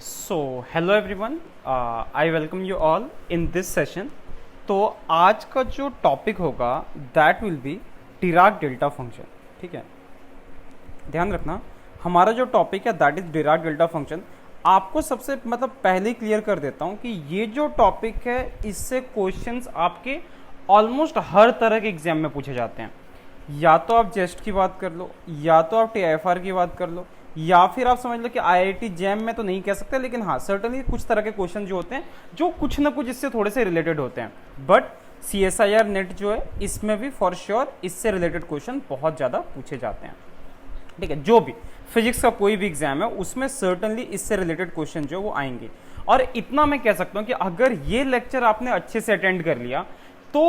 so hello everyone, I welcome you all in this session। तो आज का जो टॉपिक होगा that will B Dirac delta function. ठीक है, ध्यान रखना हमारा जो टॉपिक है that is Dirac delta function. आपको सबसे पहले क्लियर कर देता हूँ कि ये जो टॉपिक है इससे क्वेश्चंस आपके ऑलमोस्ट हर तरह के एग्जाम में पूछे जाते हैं। या तो आप जेस्ट की बात कर लो, या तो आप टीआईएफआर की बात कर लो, या फिर आप समझ लो कि आईआईटी जैम में तो नहीं कह सकते, लेकिन हाँ सर्टनली कुछ तरह के क्वेश्चन जो होते हैं जो कुछ ना कुछ इससे थोड़े से रिलेटेड होते हैं। बट सीएसआईआर नेट जो है इसमें भी फॉर श्योर इससे रिलेटेड क्वेश्चन बहुत ज़्यादा पूछे जाते हैं। ठीक है, जो भी फिजिक्स का कोई भी एग्जाम है उसमें सर्टनली इससे रिलेटेड क्वेश्चन जो वो आएंगे। और इतना मैं कह सकता हूँ कि अगर ये लेक्चर आपने अच्छे से अटेंड कर लिया तो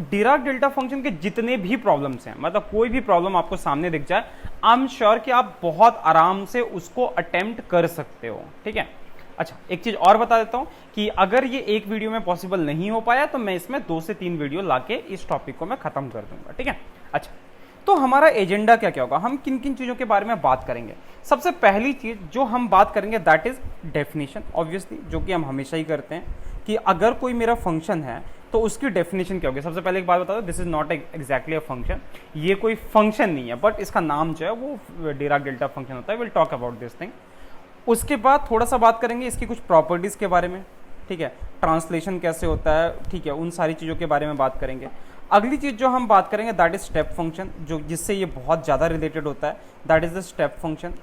डिराक डेल्टा फंक्शन के जितने भी प्रॉब्लम्स हैं, मतलब कोई भी प्रॉब्लम आपको सामने दिख जाए, आई एम श्योर कि आप बहुत आराम से उसको अटेम्प्ट कर सकते हो। ठीक है, अच्छा एक चीज और बता देता हूं कि अगर ये एक वीडियो में पॉसिबल नहीं हो पाया तो मैं इसमें 2 से 3 वीडियो लाके इस टॉपिक को मैं खत्म कर दूंगा। ठीक है, अच्छा तो हमारा एजेंडा क्या क्या होगा, हम किन किन चीजों के बारे में बात करेंगे। सबसे पहली चीज जो हम बात करेंगे दैट इज डेफिनेशन, ऑब्वियसली जो कि हम हमेशा ही करते हैं कि अगर कोई मेरा फंक्शन है तो उसकी डेफिनेशन क्या होगी। सबसे पहले एक बात बता दो, this is not exactly a function, ये कोई फंक्शन नहीं है, बट इसका नाम जो है वो डिराक डेल्टा फंक्शन होता है। Will talk about this thing. उसके बाद थोड़ा सा बात करेंगे इसकी कुछ प्रॉपर्टीज के बारे में। ठीक है, ट्रांसलेशन कैसे होता है, ठीक है, उन सारी चीज़ों के बारे में बात करेंगे। अगली चीज जो हम बात करेंगे दैट इज स्टेप फंक्शन, जो जिससे ये बहुत ज़्यादा रिलेटेड होता है, that is the step function.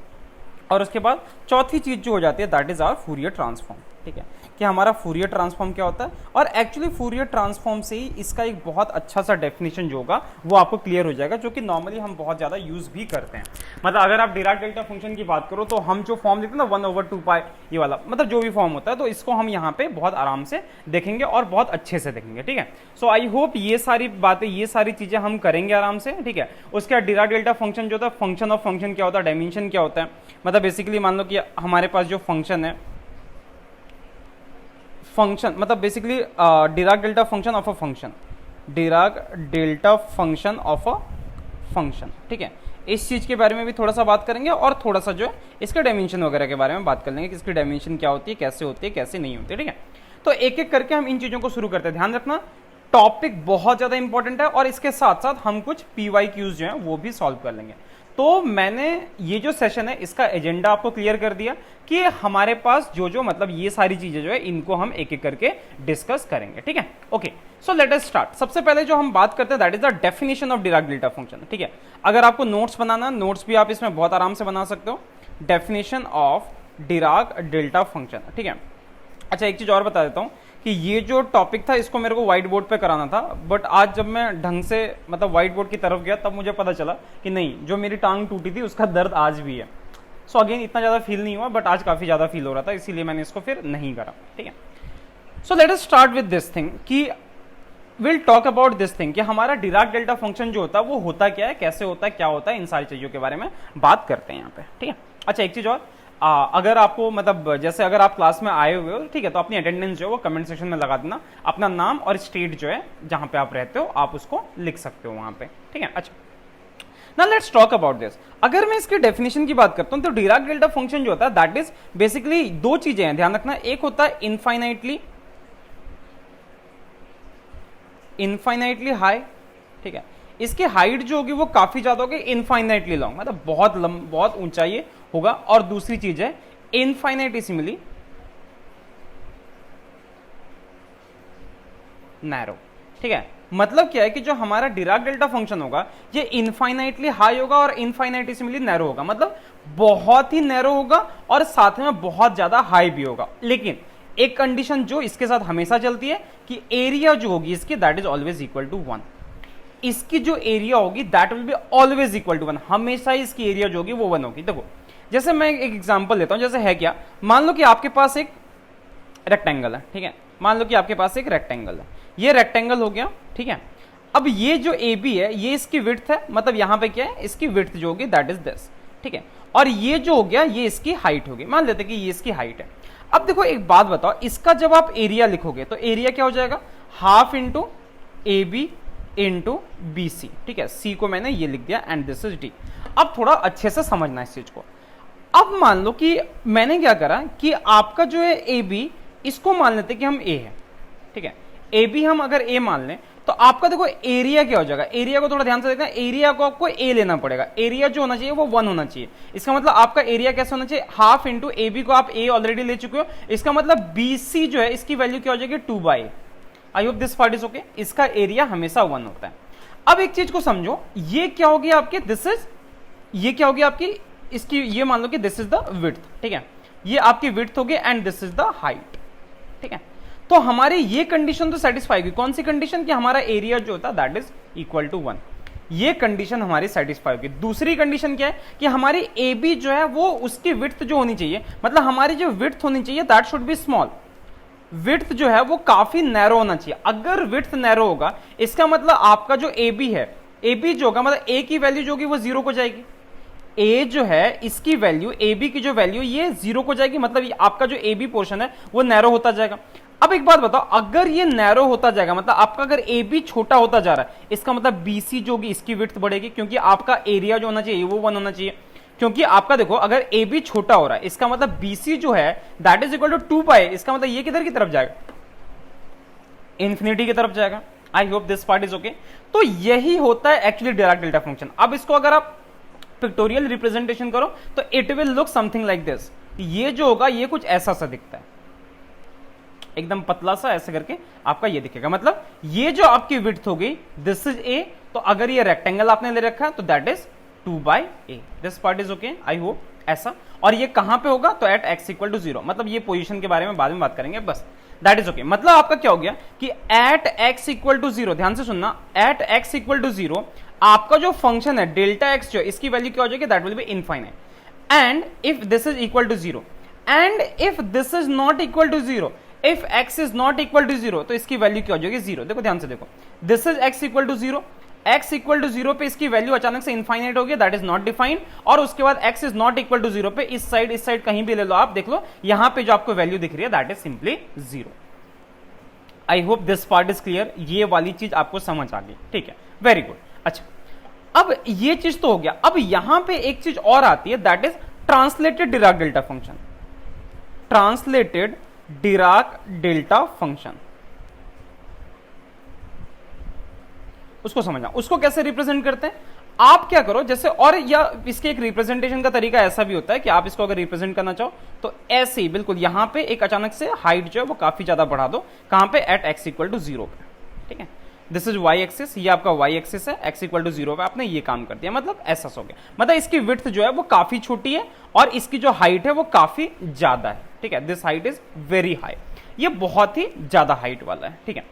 और उसके बाद चौथी चीज जो हो जाती है that is our Fourier transform. ठीक है, कि हमारा फूरियर ट्रांसफॉर्म क्या होता है, और एक्चुअली फूरियर ट्रांसफॉर्म से ही इसका एक बहुत अच्छा सा डेफिनेशन जो होगा वो आपको क्लियर हो जाएगा, जो कि नॉर्मली हम बहुत ज़्यादा यूज भी करते हैं। मतलब अगर आप डिराक डेल्टा फंक्शन की बात करो तो हम जो फॉर्म लिखते हैं ना 1/2π, ये वाला मतलब जो भी फॉर्म होता है, तो इसको हम यहाँ पे बहुत आराम से देखेंगे और बहुत अच्छे से देखेंगे। ठीक है, सो आई होप ये सारी बातें, ये सारी चीज़ें हम करेंगे आराम से। ठीक है, उसके बाद डिराक डेल्टा फंक्शन जो होता है, फंक्शन ऑफ फंक्शन क्या होता है, डायमेंशन क्या होता है। मतलब बेसिकली मान लो कि हमारे पास जो फंक्शन है, फंक्शन मतलब basically Dirac delta function of a function, Dirac delta function of a function. ठीक है, इस चीज के बारे में भी थोड़ा सा बात करेंगे और थोड़ा सा जो है इसके डायमेंशन वगैरह के बारे में बात कर लेंगे कि इसकी डायमेंशन क्या होती है, कैसे होती है, कैसे नहीं होती है। ठीक है, तो एक एक करके हम इन चीजों को शुरू करते हैं। ध्यान रखना टॉपिक बहुत ज्यादा इंपॉर्टेंट है, और इसके साथ साथ हम कुछ PYQs जो है वो भी सॉल्व कर लेंगे। तो मैंने ये जो सेशन है इसका एजेंडा आपको क्लियर कर दिया कि हमारे पास जो जो मतलब ये सारी चीजें जो है इनको हम एक एक करके डिस्कस करेंगे। ठीक है, ओके, सो लेट अस स्टार्ट। सबसे पहले जो हम बात करते हैं that is the definition of Dirac delta function. ठीक है, अगर आपको नोट्स बनाना, नोट्स भी आप इसमें बहुत आराम से बना सकते हो। Definition of Dirac delta function. ठीक है, अच्छा एक चीज और बता देता हूँ कि ये जो टॉपिक था इसको मेरे को व्हाइट बोर्ड पे कराना था, बट आज जब मैं ढंग से मतलब व्हाइट बोर्ड की तरफ गया तब मुझे पता चला कि नहीं, जो मेरी टांग टूटी थी उसका दर्द आज भी है। सो अगेन इतना ज़्यादा फील नहीं हुआ, बट आज काफ़ी ज़्यादा फील हो रहा था, इसीलिए मैंने इसको फिर नहीं करा। ठीक है, so let us start with this thing कि will talk about this thing कि हमारा डिराक डेल्टा फंक्शन जो होता है वो होता क्या है, कैसे होता है, क्या होता है, इन सारी चीज़ों के बारे में बात करते हैं यहाँ पे। ठीक है, अच्छा एक चीज़ और, अगर आपको मतलब जैसे अगर आप क्लास में आए हुए हो, ठीक है, तो अपनी अटेंडेंस जो है वो कमेंट सेक्शन में लगा देना, अपना नाम और स्टेट जो है जहां पे आप रहते हो आप उसको लिख सकते हो वहां पे। ठीक है, अच्छा now let's talk about this. अगर मैं इसकी डेफिनेशन की बात करता हूं तो डिराक डेल्टा फंक्शन जो होता है दैट इज बेसिकली 2 चीजें हैं, ध्यान रखना। एक होता है इनफाइनाइटली हाई। ठीक है, इसकी हाइट जो होगी वो काफी ज्यादा होगी, इनफाइनाइटली लॉन्ग, मतलब बहुत ऊंचाई होगा। और दूसरी चीज है इनफाइनाइटिसिमली नैरो। ठीक है, मतलब क्या है कि जो हमारा डिराक डेल्टा फंक्शन होगा ये इनफाइनाइटली हाई होगा और इनफाइनाइटिसिमली नैरो होगा, मतलब बहुत ही नैरो होगा और साथ में बहुत ज्यादा हाई भी होगा। लेकिन एक कंडीशन जो इसके साथ हमेशा चलती है कि एरिया जो होगी इसकी that is always equal to 1। इसकी जो एरिया होगी that will be always equal to 1, हमेशा इसकी एरिया जो होगी वो 1 होगी। देखो जैसे मैं एक एग्जांपल लेता हूं, जैसे है क्या, मान लो कि आपके पास एक रेक्टेंगल है। ठीक है, मान लो कि आपके पास एक रेक्टेंगल है, ये रेक्टेंगल हो गया। ठीक है, अब ये जो AB है ये इसकी विड्थ है, मतलब यहां पे क्या है, इसकी विड्थ जो होगी दैट इज दिस। ठीक है, और ये जो हो गया ये इसकी हाइट होगी, मान लेते कि ये इसकी हाइट है। अब देखो एक बात बताओ, इसका जब आप एरिया लिखोगे तो एरिया क्या हो जाएगा, half into AB into BC। ठीक है, C को मैंने ये लिख दिया एंड दिस इज D। अब थोड़ा अच्छे से समझना इस चीज को। अब मान लो कि मैंने क्या करा कि आपका जो है ए बी, इसको मान लेते कि हम ए है, ठीक है, ए बी हम अगर ए मान लें तो आपका देखो एरिया क्या हो जाएगा, एरिया को थोड़ा ध्यान से देखना, एरिया को आपको ए लेना पड़ेगा, एरिया जो होना चाहिए वो 1 होना चाहिए। इसका मतलब आपका एरिया कैसे होना चाहिए, हाफ इंटू ए बी को आप ए ऑलरेडी ले चुके हो, इसका मतलब बी सी जो है इसकी वैल्यू क्या हो जाएगी 2/a। I hope this part is okay. इसका एरिया हमेशा 1 होता है। अब एक चीज को समझो, ये क्या होगी आपकी, दिस इज, ये क्या होगी आपकी, इसकी ये मान लो कि दिस इज द विड्थ, ठीक है, ये आपकी विड्थ होगी and this is the height, ठीक है। तो हमारी ये कंडीशन तो सेटिस्फाई होगी, कौन सी कंडीशन, कि हमारा एरिया जो होता है दैट इज इक्वल टू 1, ये कंडीशन हमारी सेटिस्फाई होगी। दूसरी कंडीशन क्या है कि हमारी ए बी जो है वो उसकी विड्थ जो होनी चाहिए, मतलब हमारी जो विड्थ होनी चाहिए that should B small, width जो है वो काफी नैरो होना चाहिए। अगर विड्थ नैरो होगा इसका मतलब आपका जो ए बी है, ए बी जो होगा मतलब ए की वैल्यू जो होगी वो 0 को जाएगी, ए जो है इसकी वैल्यू, ए बी की जो वैल्यू ये 0 को जाएगी, मतलब आपका जो ए बी पोर्शन है वो नैरो होता जाएगा। अब एक बात बताओ, अगर ये नैरो होता जाएगा मतलब आपका अगर ए बी छोटा होता जा रहा है, इसका मतलब बी सी जो होगी इसकी विड्थ बढ़ेगी, क्योंकि आपका एरिया जो होना चाहिए वो 1 होना चाहिए, क्योंकि आपका देखो अगर ए बी छोटा हो रहा है इसका मतलब बी सी जो है दैट इज इक्वल टू 2/, इसका मतलब ये किधर की तरफ जाएगा, इंफिनिटी की तरफ जाएगा। आई hope this part is okay. तो यही होता है एक्चुअली डिराक डेल्टा फंक्शन। अब इसको अगर आप पिक्टोरियल रिप्रेजेंटेशन करो तो it will look something like this, ये जो होगा ये कुछ ऐसा सा दिखता है, एकदम पतला सा ऐसे करके आपका ये दिखेगा, मतलब ये जो आपकी विड्थ हो गई दिस इज ए, तो अगर ये रेक्टेंगल आपने ले रखा है तो that is 2/a। This part is okay, I hope ऐसा। और ये कहां पे होगा, तो एट x इक्वल टू 0, मतलब ये पोजीशन के बारे में बाद में बात करेंगे, बस दैट इज ओके। मतलब आपका क्या हो गया कि एट x इक्वल टू 0, ध्यान से सुनना, एट x इक्वल टू 0 आपका जो फंक्शन है डेल्टा x जो इसकी वैल्यू क्या हो जाएगी, that will be infinite. And if this is equal to 0 and if this is not equal to 0, if x is not equal to 0 तो इसकी वैल्यू क्या हो जाएगी 0। देखो ध्यान से देखो, this is x equal to 0, x equal to 0 पे इसकी वैल्यू अचानक से इनफाइनाइट हो गई, दैट इज नॉट डिफाइंड। और उसके बाद x is not equal to 0 पे इस साइड कहीं भी ले लो आप, देख लो यहां पे जो आपको वैल्यू दिख रही है that is simply 0। I hope this part is clear, ये वाली चीज आपको समझ आ गई, ठीक है, वेरी गुड। अच्छा, अब ये चीज तो हो गया, अब यहां पे एक चीज और आती है that is translated Dirac delta function. Translated Dirac delta function, उसको समझना, उसको कैसे रिप्रेजेंट करते हैं। आप क्या करो जैसे, और या इसके एक रिप्रेजेंटेशन का तरीका ऐसा भी होता है कि आप इसको अगर रिप्रेजेंट करना चाहो तो ऐसे ही बिल्कुल यहां पे एक अचानक से हाइट जो है वो काफी ज्यादा बढ़ा दो, कहां पे, एट x इक्वल टू 0 पे, ठीक है। दिस इज y एक्सिस, ये आपका y एक्सिस है, x इक्वल टू 0 पे आपने ये काम कर दिया, मतलब ऐसा हो गया, मतलब इसकी विड्थ जो है वो काफी छोटी है और इसकी जो हाइट है वो काफी ज्यादा है, ठीक है। This height is very high, ये बहुत ही ज्यादा हाइट वाला है, ठीक है।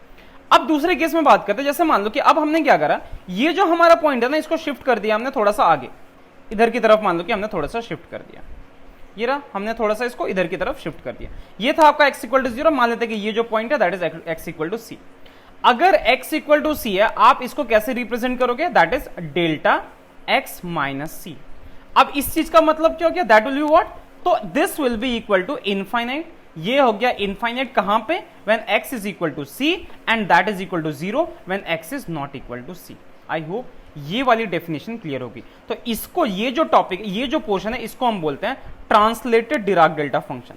अब दूसरे केस में बात करते हैं, जैसे मान लो कि अब हमने क्या करा, ये जो हमारा पॉइंट है ना इसको शिफ्ट कर दिया हमने थोड़ा सा आगे, इधर की तरफ मान लो कि हमने थोड़ा सा शिफ्ट कर दिया, ये रहा, हमने थोड़ा सा इसको इधर की तरफ शिफ्ट कर दिया। ये था आपका x इक्वल टू 0, मान लेते हैं कि ये जो पॉइंट है that is x equal to c। अगर x इक्वल टू c है, आप इसको कैसे रिप्रेजेंट करोगे, that is delta x minus c। अब इस चीज का मतलब क्या हो गया, दैट विल बी व्हाट, तो this will be equal to infinite. ये हो गया इनफाइनाइट कहां पे, when x is equal to c and that is equal to 0 when x is not equal to c। I hope ये वाली definition clear होगी। तो इसको, ये जो टॉपिक, ये जो पोर्शन है इसको हम बोलते हैं translated Dirac delta function.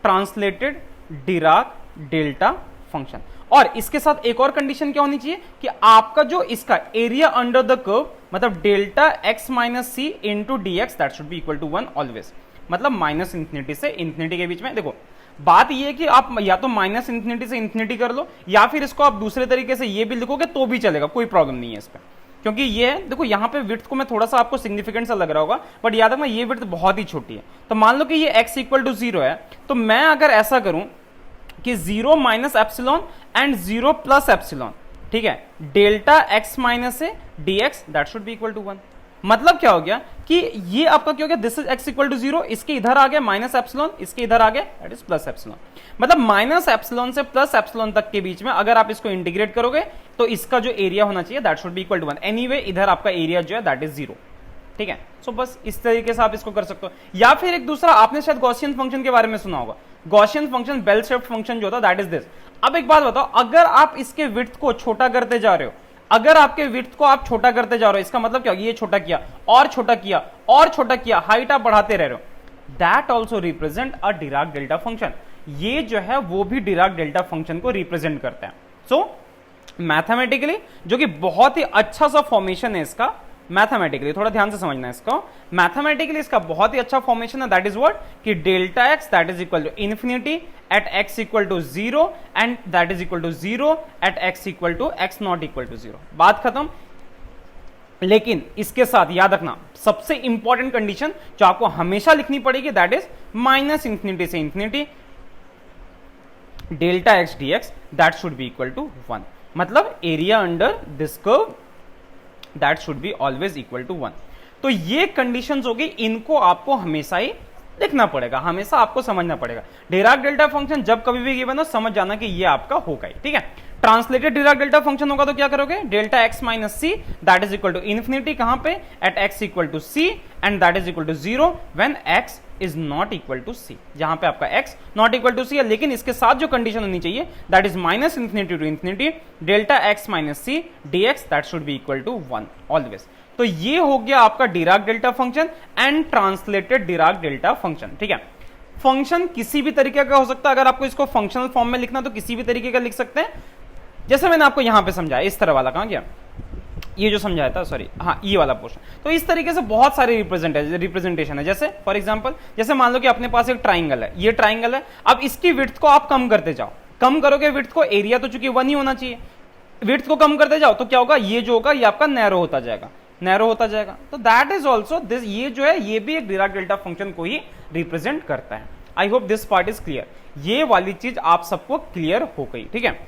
Translated Dirac delta function. और इसके साथ एक और कंडीशन क्या होनी चाहिए कि आपका जो इसका एरिया अंडर द कर्व, मतलब delta x minus c into d x, that should be equal to 1 always, मतलब माइनस इंफिनिटी से इंफिनिटी के बीच में। देखो बात ये है कि आप या तो माइनस इंफिनिटी से इंफिनिटी कर लो, या फिर इसको आप दूसरे तरीके से ये भी लिखोगे तो भी चलेगा, कोई प्रॉब्लम नहीं है इस पर, क्योंकि ये देखो यहाँ पे विड्थ को मैं थोड़ा सा आपको सिग्निफिकेंट सा लग रहा होगा, बट याद रखना ये विड्थ बहुत ही छोटी है। तो मान लो कि ये x इक्वल टू 0 है, तो मैं अगर ऐसा करूं कि 0 minus epsilon and 0 plus epsilon, ठीक है, delta x minus a d x, that should be equal to 1। मतलब क्या हो गया कि ये आपका क्या हो गया, this is x equal to 0, इसके इधर आ गया माइनस एप्सिलॉन, इसके इधर आ गया दैट इज प्लस एप्सिलॉन। मतलब माइनस एप्सिलॉन से प्लस एप्सिलॉन तक के बीच में अगर आप इसको इंटीग्रेट करोगे तो इसका जो एरिया होना चाहिए that should be equal to 1। Anyway इधर आपका एरिया जो है दैट इज 0, ठीक है। सो बस इस तरीके से आप इसको कर सकते हो। या फिर एक दूसरा, आपने शायद गॉसियन फंक्शन के बारे में सुना होगा, Gaussian function, bell shaped function जो होता है दैट इज दिस। अब एक बात बताओ, अगर आप इसके विड्थ को छोटा करते जा रहे हो, अगर आपके विड्थ को आप छोटा करते जा रहे हो, इसका मतलब क्या, ये छोटा किया और छोटा किया और छोटा किया, हाइट आप बढ़ाते रह रहे हो, that also represent a Dirac delta function. ये जो है वो भी डिराक डेल्टा फंक्शन को रिप्रेजेंट करता है। सो मैथमेटिकली जो कि बहुत ही अच्छा सा फॉर्मेशन है इसका, मैथमेटिकली थोड़ा ध्यान से समझना है इसको, मैथमेटिकली इसका बहुत ही अच्छा फॉर्मेशन है, दैट इज व्हाट कि delta x that is equal to infinity at x equal to 0 and that is equal to 0 at x equal to x not equal to 0। बात खत्म। लेकिन इसके साथ याद रखना सबसे इंपॉर्टेंट कंडीशन जो आपको हमेशा लिखनी पड़ेगी, दैट इज माइनस इंफिनिटी से infinity delta x d x that should be equal to 1। मतलब area under this curve that should be always equal to 1। तो ये कंडीशंस होगी, इनको आपको हमेशा ही लिखना पड़ेगा, हमेशा आपको समझना पड़ेगा। डिराक डेल्टा फंक्शन जब कभी भी गिवन हो, समझ जाना कि ये आपका होगा ही, ठीक है। ट्रांसलेटेड डिराक डेल्टा फंक्शन होगा तो क्या करोगे, delta x minus c that is equal to infinity, कहां पे, at x equal to c and that is equal to 0 when x is not equal to c, जहां पे आपका x not equal to c है। लेकिन इसके साथ जो कंडीशन होनी चाहिए that is minus infinity to infinity delta x minus c d x that should be equal to 1 always. तो ये हो गया आपका Dirac delta function and translated Dirac delta function, ठीक है। फंक्शन किसी भी तरीके का हो सकता है, अगर आपको इसको फंक्शनल फॉर्म में लिखना तो किसी भी तरीके का लिख सकते हैं, जैसे मैंने आपको यहां पे समझाया, इस तरह वाला, कहां गया ये जो समझाया था, सॉरी हाँ ये वाला पोर्शन। तो इस तरीके से बहुत सारे रिप्रेजेंटेशन है, जैसे फॉर एग्जांपल जैसे मान लो कि अपने पास एक ट्राइंगल है, ये ट्राइंगल है, अब इसकी विड्थ को आप कम करते जाओ, कम करोगे विड्थ को, एरिया तो चूंकि 1 ही होना चाहिए, विड्थ को कम करते जाओ तो क्या होगा, ये जो होगा ये आपका नैरो होता जाएगा, नैरो होता जाएगा। तो दैट इज ऑल्सो दिस, ये जो है ये भी एक डिराक डेल्टा फंक्शन को ही रिप्रेजेंट करता है। आई hope this part is clear, ये वाली चीज आप सबको क्लियर हो गई, ठीक है।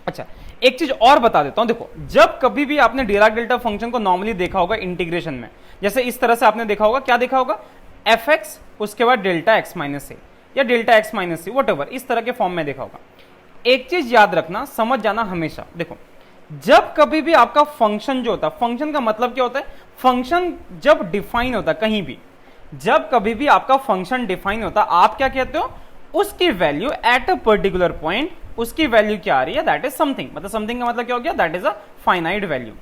अच्छा एक चीज और बता देता हूं, देखो जब कभी भी आपने डिराक डेल्टा फंक्शन को नॉर्मली देखा होगा इंटीग्रेशन में, जैसे इस तरह से आपने देखा होगा, क्या देखा होगा, एफ एक्स उसके बाद डेल्टा एक्स माइनस ए या delta x minus c, whatever, इस तरह के फॉर्म में देखा होगा। एक चीज याद रखना, समझ जाना हमेशा, देखो जब कभी भी आपका फंक्शन जो होता है, फंक्शन का मतलब क्या होता है, फंक्शन जब डिफाइन होता है कहीं भी, जब कभी भी आपका फंक्शन डिफाइन होता है, आप क्या कहते हो, उसकी value at a particular point, उसकी वैल्यू क्या आ रही है, दैट इज समथिंग, मतलब समथिंग का मतलब क्या हो गया, that is a finite value.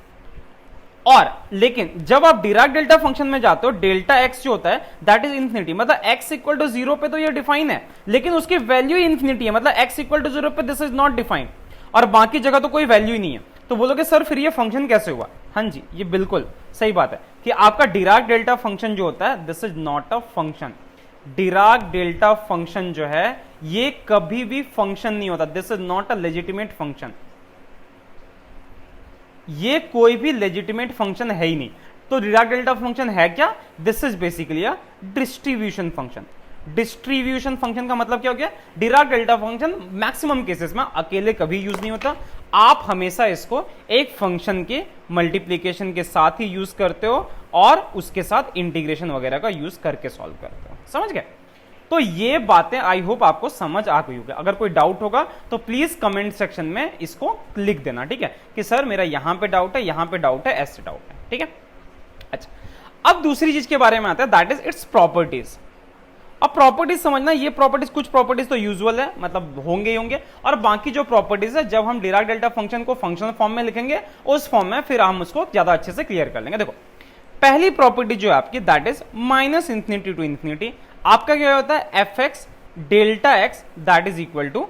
और लेकिन जब आप डिराक डेल्टा फंक्शन में जाते हो, डेल्टा एक्स जो होता है दैट इज इंफिनिटी, मतलब एक्स इक्वल टू 0 पे तो ये डिफाइन है, लेकिन उसकी वैल्यू इंफिनिटी है, मतलब एक्स इक्वल टू 0 पे दिस इज नॉट डिफाइंड, और बाकी जगह तो कोई वैल्यू ही नहीं है। तो बोलोगे सर फिर ये फंक्शन कैसे हुआ, हाँ जी ये बिल्कुल सही बात है कि आपका डिराक डेल्टा फंक्शन जो होता है this is not a function. Dirac delta function जो है ये कभी भी फंक्शन नहीं होता, this is not a legitimate function, ये कोई भी लेजिटिमेट फंक्शन है ही नहीं। तो डिराक डेल्टा फंक्शन है क्या, this is basically a distribution function. Distribution function का मतलब क्या हो गया, Dirac delta function maximum cases में अकेले कभी यूज नहीं होता, आप हमेशा इसको एक फंक्शन के मल्टीप्लीकेशन के साथ ही यूज करते हो और उसके साथ इंटीग्रेशन वगैरह का यूज करके सॉल्व करते हो, समझ गए। तो ये बातें आई होप आपको समझ आ गई होगी। अगर कोई डाउट होगा तो प्लीज कमेंट सेक्शन में इसको लिख देना, ठीक है, कि सर मेरा यहां पे डाउट है, यहां पे डाउट है, ऐसे डाउट है, ठीक है। अच्छा अब दूसरी चीज के बारे में आता है, दैट इज इट्स प्रॉपर्टीज। अब प्रॉपर्टीज समझना, ये प्रॉपर्टीज, कुछ प्रॉपर्टीज तो यूजुअल है, मतलब होंगे ही होंगे, और बाकी जो प्रॉपर्टीज है जब हम डिराक डेल्टा फंक्शन को फंक्शनल फॉर्म में लिखेंगे उस फॉर्म में फिर हम उसको ज्यादा अच्छे से क्लियर कर लेंगे। देखो पहली प्रॉपर्टी जो है आपकी that is minus infinity to infinity, आपका क्या होता है, f x delta x that is equal to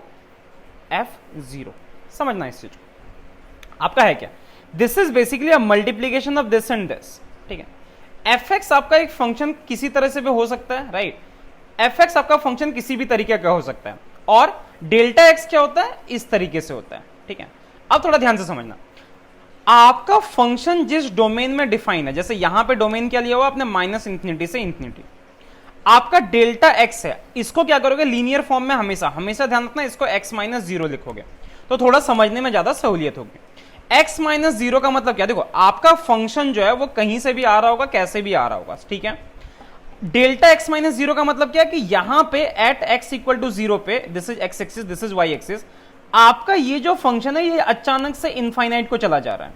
f0। समझना इस चीज को, आपका है क्या, this is basically a multiplication of this and this, ठीक है। एफ एक्स आपका एक फंक्शन किसी तरह से भी हो सकता है, राइट, एफ एक्स आपका फंक्शन किसी भी तरीके का हो सकता है, और डेल्टा एक्स क्या होता है, इस तरीके से होता है, ठीक है। अब थोड़ा ध्यान से समझना, आपका फंक्शन जिस डोमेन में डिफाइन है, जैसे यहां पे डोमेन क्या लिया हुआ आपने, माइनस इंफिनिटी से इंफिनिटी, आपका डेल्टा एक्स है, इसको क्या करोगे, लीनियर फॉर्म में हमेशा हमेशा ध्यान रखना, इसको x माइनस 0 लिखोगे तो थोड़ा समझने में ज्यादा सहूलियत होगी। x माइनस 0 का मतलब क्या, देखो आपका फंक्शन जो है वो कहीं से भी आ रहा होगा, कैसे भी आ रहा होगा, ठीक है। डेल्टा x माइनस 0 का मतलब क्या है कि यहां पे एट x इक्वल टू 0 पे, this is x axis, this is y axis, आपका ये जो फंक्शन है ये अचानक से इनफाइनाइट को चला जा रहा है,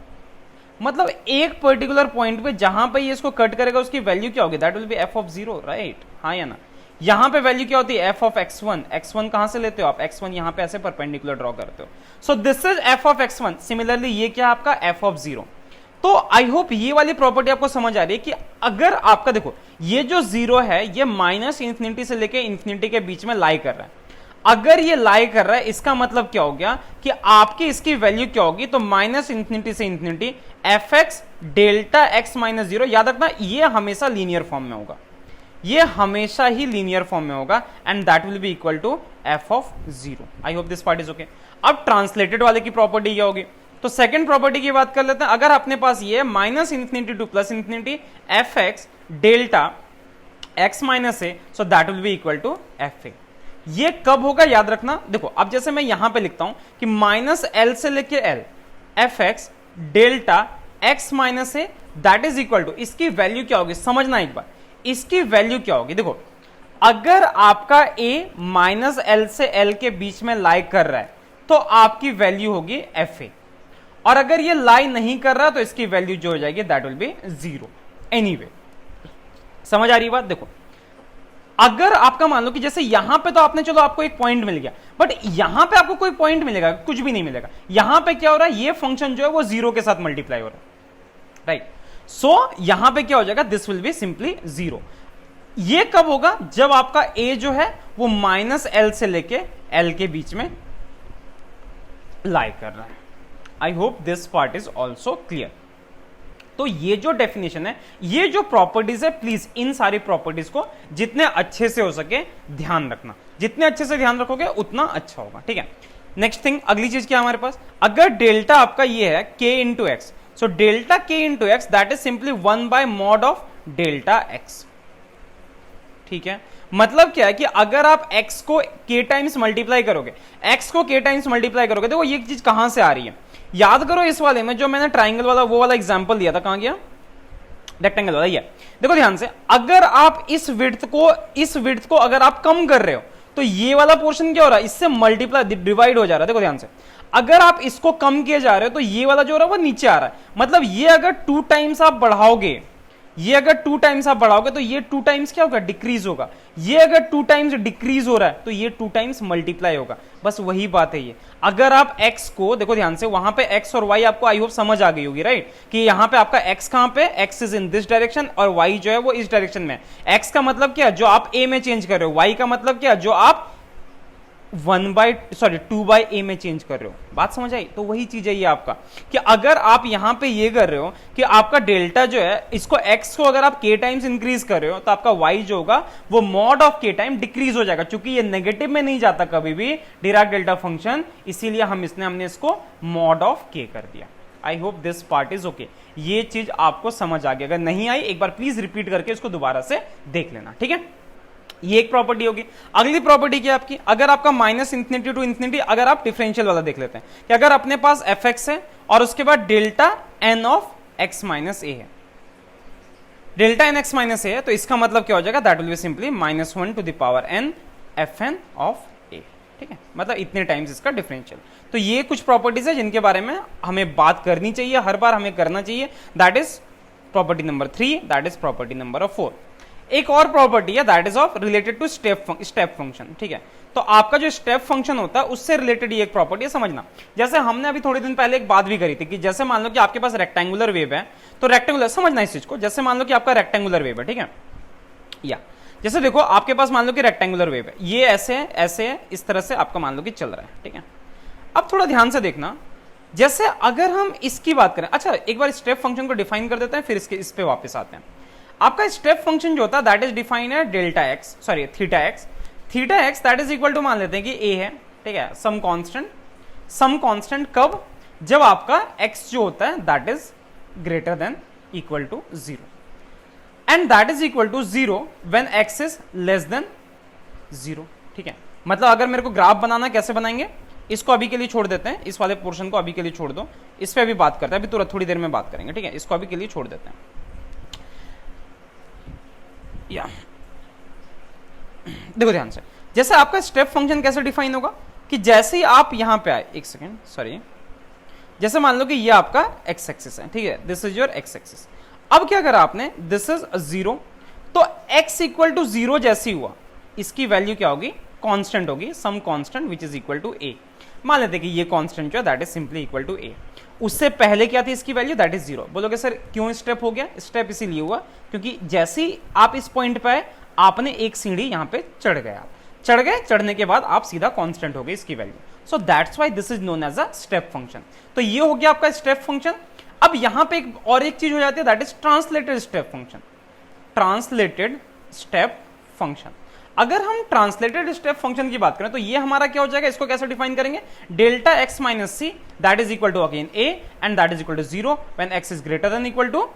मतलब एक पर्टिकुलर पॉइंट पे जहां पे ये इसको कट करेगा उसकी वैल्यू क्या होगी, that will B f of 0, right, हाँ या ना। यहां पे वैल्यू क्या होती है एफ ऑफ x1, x1 कहां से लेते हो आप, x1 यहां पे ऐसे परपेंडिकुलर ड्रॉ करते हो, so this is F of x1, similarly ये क्या है आपका एफ ऑफ 0। तो आई होप ये वाली प्रॉपर्टी आपको समझ आ रही है कि अगर आपका देखो ये जो 0 है ये माइनस इंफिनिटी से लेके इंफिनिटी के बीच में लाई कर रहा है, अगर ये लाई कर रहा है इसका मतलब क्या हो गया कि आपकी इसकी वैल्यू क्या होगी, तो माइनस इंफिनिटी से infinity f x delta x minus 0, याद रखना ये हमेशा लीनियर फॉर्म में होगा, ये हमेशा ही लीनियर फॉर्म में होगा and that will be equal to f of 0। I hope this part is okay. अब ट्रांसलेटेड वाले की प्रॉपर्टी क्या होगी, तो सेकंड प्रॉपर्टी की बात कर लेते हैं। अगर अपने पास ये minus infinity to plus infinity f x delta x minus a, so that will be equal to f a. ये कब होगा याद रखना, देखो अब जैसे मैं यहां पे लिखता हूं कि माइनस एल से लेके l f x delta x minus a that is equal to, इसकी वैल्यू क्या होगी समझना एक बार, इसकी वैल्यू क्या होगी, देखो अगर आपका ए माइनस एल से एल के बीच में लाई कर रहा है तो आपकी वैल्यू होगी एफ ए, और अगर ये लाई नहीं कर रहा तो इसकी वैल्यू जो हो जाएगी दैट विल बी 0 एनीवे। समझ आ रही बात, देखो अगर आपका मान लो कि जैसे यहां पे तो आपने चलो आपको एक पॉइंट मिल गया, बट यहां पे आपको कोई पॉइंट मिलेगा कुछ भी नहीं मिलेगा, यहां पे क्या हो रहा है ये फंक्शन जो है वो 0 के साथ मल्टीप्लाई हो रहा है, राइट। सो यहां पे क्या हो जाएगा, दिस विल बी सिंपली 0। ये कब होगा, जब आपका a जो है वो माइनस एल से लेके एल के बीच में लाई कर रहा है। आई hope this part is also clear. तो ये जो डेफिनेशन है, ये जो प्रॉपर्टीज है, प्लीज इन सारी प्रॉपर्टीज को जितने अच्छे से हो सके ध्यान रखना, जितने अच्छे से ध्यान रखोगे उतना अच्छा होगा, ठीक है। नेक्स्ट थिंग, अगली चीज क्या हमारे पास, अगर डेल्टा आपका ये है k into x, so delta k into x that is simply 1 bye mod of delta x, ठीक है। मतलब क्या है कि अगर आप x को k टाइम्स मल्टीप्लाई करोगे, x को k टाइम्स मल्टीप्लाई करोगे, देखो ये चीज कहां से आ रही है, याद करो इस वाले में जो मैंने ट्राइंगल वाला वो वाला एग्जांपल दिया था, कहां गया, रेक्टेंगल वाला, ये देखो ध्यान से, अगर आप इस विड्थ को अगर आप कम कर रहे हो तो ये वाला पोर्शन क्या हो रहा है, इससे मल्टीप्लाई डिवाइड हो जा रहा है। देखो ध्यान से, अगर आप इसको कम किए जा रहे हो तो ये वाला जो हो रहा है वो नीचे आ रहा है, मतलब ये अगर 2 टाइम्स आप बढ़ाओगे, ये अगर 2 टाइम्स आप बढ़ाओगे तो ये 2 टाइम्स क्या होगा, डिक्रीज होगा, ये अगर 2 टाइम्स डिक्रीज हो रहा है तो ये 2 टाइम्स मल्टीप्लाई होगा, बस वही बात है ये। अगर आप x को देखो ध्यान से, वहां पे x और y आपको आई होप समझ आ गई होगी, राइट, कि यहां पे आपका x कहां पे, x is in this direction और y जो है वो इस डायरेक्शन में। x का मतलब क्या, जो आप a में चेंज कर रहे हो, y का मतलब क्या, जो आप 2 बाय a में चेंज कर रहे हो। बात समझ आई, तो वही चीज है ये आपका, कि अगर आप यहां पे ये कर रहे हो कि आपका डेल्टा जो है, इसको x को अगर आप k टाइम्स इंक्रीज कर रहे हो तो आपका y जो होगा वो mod of k time decrease हो जाएगा, क्योंकि ये नेगेटिव में नहीं जाता कभी भी डिराक डेल्टा फंक्शन, इसीलिए हमने इसको मॉड ऑफ k कर दिया। आई hope this part is okay, ये चीज आपको समझ आ गई, अगर नहीं आई एक बार प्लीज रिपीट करके इसको दोबारा से देख लेना, ठीक है। ये एक प्रॉपर्टी होगी। अगली प्रॉपर्टी क्या आपकी, अगर आपका माइनस इंफिनिटी टू इंफिनिटी, अगर आप डिफरेंशियल वाला देख लेते हैं कि अगर अपने पास एफ एक्स है और उसके बाद delta n of x minus a है, delta n x minus a है, तो इसका मतलब क्या हो जाएगा, that will be simply -1 to the power n f n of a, ठीक है, मतलब इतने टाइम्स इसका डिफरेंशियल। तो ये कुछ प्रॉपर्टीज है जिनके बारे में हमें बात करनी चाहिए, हर बार हमें करना चाहिए, that is property number 3, that is property number 4। एक और प्रॉपर्टी है that is of related to step function, ठीक है। तो आपका जो स्टेप फंक्शन होता है उससे रिलेटेड ये एक प्रॉपर्टी है, समझना। जैसे हमने अभी थोड़े दिन पहले एक बात भी करी थी कि जैसे मान लो कि आपके पास रेक्टेंगुलर वेव है, तो रेक्टेंगुलर समझना इस चीज को, जैसे मान लो कि आपका रेक्टेंगुलर वेव है, ठीक है, या जैसे देखो आपके पास मान लो कि रेक्टेंगुलर वेव है, ये ऐसे है, इस तरह से आपका मान लो कि चल रहा है, ठीक है। अब थोड़ा ध्यान से देखना, जैसे अगर हम इसकी बात करें, अच्छा एक बार स्टेप फंक्शन को डिफाइन कर देते हैं, फिर इस पे वापस आते हैं। आपका स्टेप फंक्शन जो होता है दैट इज डिफाइन है delta x, sorry theta x that is equal to, मान लेते हैं कि a है, ठीक है, सम कांस्टेंट कब, जब आपका x जो होता है that is greater than equal to 0 and that is equal to 0 when x is less than 0, ठीक है। मतलब अगर मेरे को ग्राफ बनाना कैसे बनाएंगे, इसको अभी के लिए छोड़ देते हैं, इस वाले पोर्शन को अभी के लिए छोड़ दो, इस पे अभी बात करते हैं, अभी थोड़ी देर में बात करेंगे, ठीक है, इसको अभी के लिए छोड़ देते हैं। या देखो ध्यान से, जैसे आपका स्टेप फंक्शन कैसे डिफाइन होगा कि जैसे ही आप यहां पे आए, एक सेकेंड सॉरी, जैसे मान लो कि ये आपका एक्स एक्सिस है, ठीक है, this is your x axis. अब क्या करा आपने, दिस इज 0, तो x इक्वल टू 0 जैसे ही हुआ इसकी वैल्यू क्या होगी, कांस्टेंट होगी, some constant which is equal to a. मान लेते हैं कि ये कांस्टेंट जो है that is simply equal to a. उससे पहले क्या थी इसकी वैल्यू, दैट इज 0। बोलोगे सर क्यों स्टेप हो गया, स्टेप इसीलिए हुआ क्योंकि जैसे ही आप इस पॉइंट पे आए आपने एक सीढ़ी यहाँ पे चढ़ गए, चढ़ने के बाद आप सीधा कांस्टेंट हो गई इसकी value. So that's why this is known as a step function. तो ये हो गया आपका स्टेप फंक्शन। अब यहां पे एक चीज हो जाती है, that is translated step function. Translated step function, अगर हम ट्रांसलेटेड स्टेप फंक्शन की बात करें तो ये हमारा क्या हो जाएगा, इसको कैसे डिफाइन करेंगे, delta x minus c that is equal to again a and that is equal to 0 when x is greater than equal to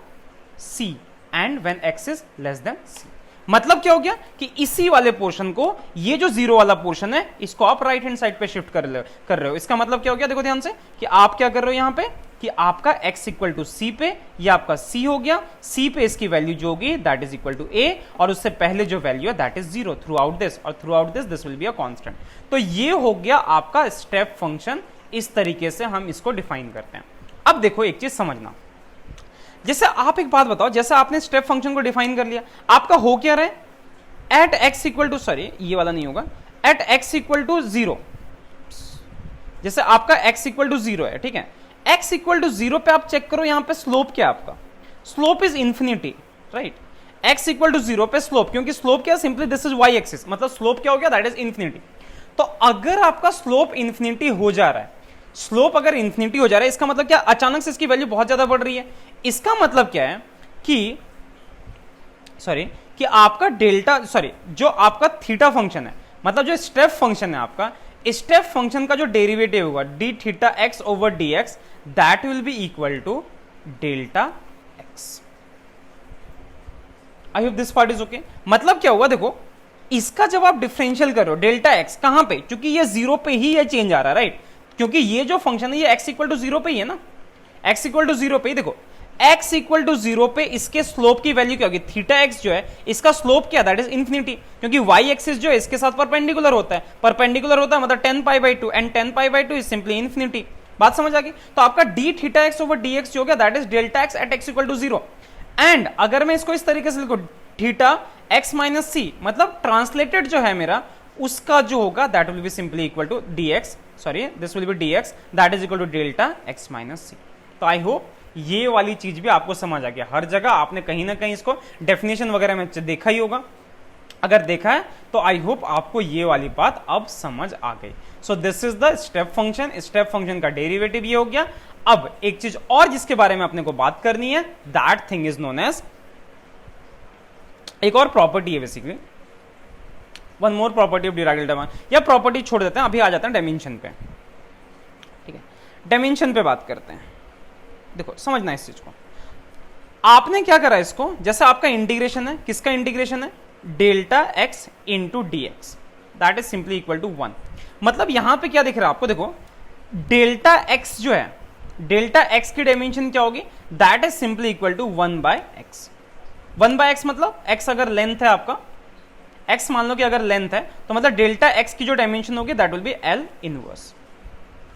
c and when x is less than c. मतलब क्या हो गया कि इसी वाले portion को, ये जो 0 वाला पोर्शन है, इसको आप राइट हैंड साइड पे शिफ्ट कर रहे हो। इसका मतलब क्या हो गया, देखो ध्यान से कि आप क्या कर रहे हो यहां पे कि आपका x इक्वल टू सी पे, ये आपका c हो गया, c पे इसकी वैल्यू जो होगी that is equal to a और उससे पहले जो वैल्यू है that is 0 throughout this, और throughout this will be a constant. तो ये हो गया आपका स्टेप फंक्शन। इस तरीके से हम इसको डिफाइन करते हैं। अब देखो एक चीज समझना, जैसे आप एक बात बताओ, जैसे आपने स्टेप फंक्शन को डिफाइन कर लिया, आपका हो क्या रहा है, at x equal to, sorry ये वाला नहीं होगा, एट एक्स इक्वल टू 0, जैसे आपका x इक्वल टू 0 है, ठीक है, x इक्वल टू 0 पे आप चेक करो यहां पे स्लोप क्या है आपका, slope is infinity, right. x equal to 0 पे स्लोप, क्योंकि स्लोप क्या, simply this is y axis, मतलब स्लोप क्या हो गया, दैट इज इंफिनिटी। तो अगर आपका स्लोप इंफिनिटी हो जा रहा है, स्लोप अगर इंफिनिटी हो जा रहा है, इसका मतलब क्या, अचानक से इसकी वैल्यू बहुत ज्यादा बढ़ रही है। इसका मतलब क्या है कि आपका डेल्टा, जो आपका थीटा फंक्शन है, मतलब जो स्टेप फंक्शन है आपका, स्टेप फंक्शन का जो डेरिवेटिव होगा d theta x over d x that will be equal to delta x. I hope this part is okay. मतलब क्या हुआ, देखो इसका जब आप डिफरेंशियल करो डेल्टा एक्स कहां पे, क्योंकि ये 0 पे ही ये चेंज आ रहा है, राइट, क्योंकि ये जो फंक्शन है ये x इक्वल टू 0 पे ही है ना, x इक्वल टू 0 पे ही। देखो x इक्वल टू 0 पे इसके स्लोप की वैल्यू क्या होगी, थीटा x जो है इसका स्लोप क्या, दैट इज इंफिनिटी, क्योंकि y एक्सिस जो है इसके साथ परपेंडिकुलर होता है, मतलब 10π/2 एंड 10π/2 इज सिंपली इंफिनिटी। बात समझ आ गई। तो आपका d theta x over d x जो हो गया that is delta x at x equal to 0। And अगर मैं इसको इस तरीके से लिखूं, थीटा x माइनस सी, मतलब ट्रांसलेटेड जो है मेरा, उसका जो होगा that will be simply equal to dx, this will be dx that is equal to delta x minus सी। तो आई होप ये वाली चीज भी आपको समझ आ गया। हर जगह आपने कहीं ना कहीं इसको डेफिनेशन वगैरह में देखा ही होगा, अगर देखा है तो आई होप आपको ये वाली बात अब समझ आ गई। So this is the step function. Step function का डेरिवेटिव ये हो गया। अब एक चीज और जिसके बारे में अपने को बात करनी है, that thing is known as, एक और प्रॉपर्टी है basically, one more property of Dirac delta function. या प्रॉपर्टी छोड़ देते हैं, अभी आ जाते हैं डायमेंशन पे, ठीक है। डायमेंशन पे बात करते हैं। देखो समझना इस चीज को, आपने क्या करा इसको, जैसे आपका इंटीग्रेशन है, किसका इंटीग्रेशन है, delta x into d x that is simply equal to 1। मतलब यहां पे क्या दिख रहा है आपको, देखो डेल्टा एक्स जो है, डेल्टा एक्स की डायमेंशन क्या होगी, that is simply equal to 1/x। 1/x मतलब x अगर लेंथ है आपका, x मान लो कि अगर लेंथ है, तो मतलब डेल्टा x की जो डायमेंशन होगी that will B L inverse.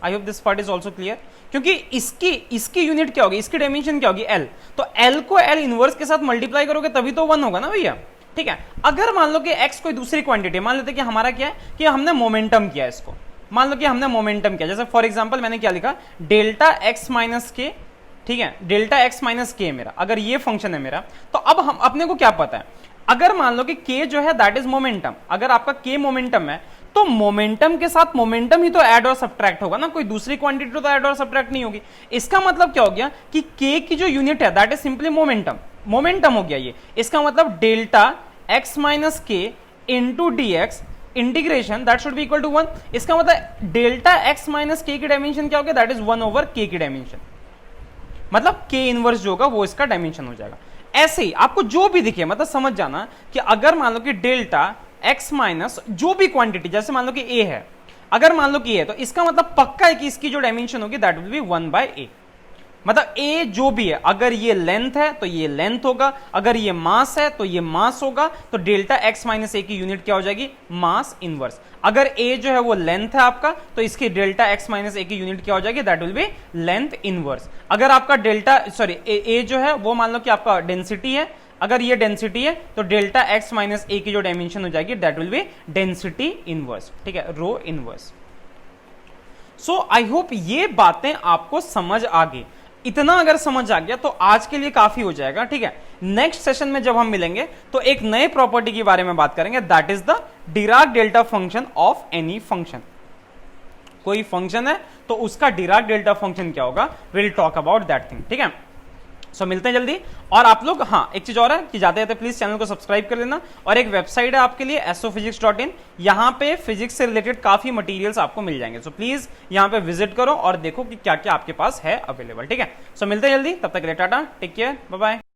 I hope this part is also clear, क्योंकि इसकी यूनिट क्या होगी, इसकी डायमेंशन क्या होगी, L। तो L को L इनवर्स के साथ मल्टीप्लाई करोगे तभी तो 1 होगा ना भैया, ठीक है। अगर मान लो कि x कोई दूसरी क्वांटिटी, मान लेते कि हमारा क्या है कि हमने मोमेंटम किया इसको, मान लो कि हमने मोमेंटम किया, जैसे फॉर एग्जांपल मैंने क्या लिखा, डेल्टा x माइनस के, ठीक है, डेल्टा x माइनस के मेरा, अगर ये फंक्शन है मेरा, तो अब हम अपने को क्या पता है, अगर मान लो कि k जो है दैट इज मोमेंटम, अगर आपका k मोमेंटम है तो मोमेंटम के साथ मोमेंटम ही तो ऐड और सब्ट्रैक्ट होगा ना, कोई दूसरी क्वांटिटी तो ऐड और सब्ट्रैक्ट नहीं होगी। इसका मतलब क्या हो गया कि k की जो यूनिट है that is simply momentum, momentum हो गया ये। इसका मतलब डेल्टा x माइनस के into d x integration that should be equal to 1। इसका मतलब डेल्टा x माइनस के की डायमेंशन क्या हो गया, दैट इज 1 ओवर k की डायमेंशन, मतलब k इनवर्स जो होगा वो इसका डायमेंशन हो जाएगा। ऐसे ही आपको जो भी दिखे, मतलब समझ जाना कि अगर मान लो कि डेल्टा x माइनस जो भी क्वांटिटी, जैसे मान लो कि a है, अगर मान लो कि a है, तो इसका मतलब पक्का है कि इसकी जो डायमेंशन होगी दैट विल बी 1/a। मतलब a जो भी है, अगर ये लेंथ है तो ये लेंथ होगा, अगर ये मास है तो ये मास होगा, तो डेल्टा x माइनस a की यूनिट क्या हो जाएगी, मास इनवर्स। अगर a जो है वो लेंथ है आपका, तो इसकी डेल्टा x माइनस a की यूनिट क्या हो जाएगी, that will B length inverse. अगर आपका डेल्टा a जो है वो मान लो कि आपका डेंसिटी है, अगर ये डेंसिटी है तो डेल्टा एक्स माइनस ए की जो डायमेंशन हो जाएगी that will B density inverse, ठीक है, रो इनवर्स। सो आई होप ये बातें आपको समझ आ गई। इतना अगर समझ आ गया तो आज के लिए काफी हो जाएगा, ठीक है। नेक्स्ट सेशन में जब हम मिलेंगे तो एक नए प्रॉपर्टी के बारे में बात करेंगे, that is the Dirac delta function of any function. कोई फंक्शन है तो उसका डिराक डेल्टा फंक्शन क्या होगा, will talk about that thing, ठीक है। सो मिलते हैं जल्दी। और आप लोग, हाँ एक चीज और है कि जाते जाते प्लीज चैनल को सब्सक्राइब कर लेना, और एक वेबसाइट है आपके लिए astrophysics.in, यहाँ पे फिजिक्स से रिलेटेड काफी मटेरियल्स आपको मिल जाएंगे। सो प्लीज यहाँ पे विजिट करो और देखो कि क्या क्या आपके पास है अवेलेबल, ठीक है। सो मिलते हैं जल्दी, तब तक के लिए tata, take care, bye bye.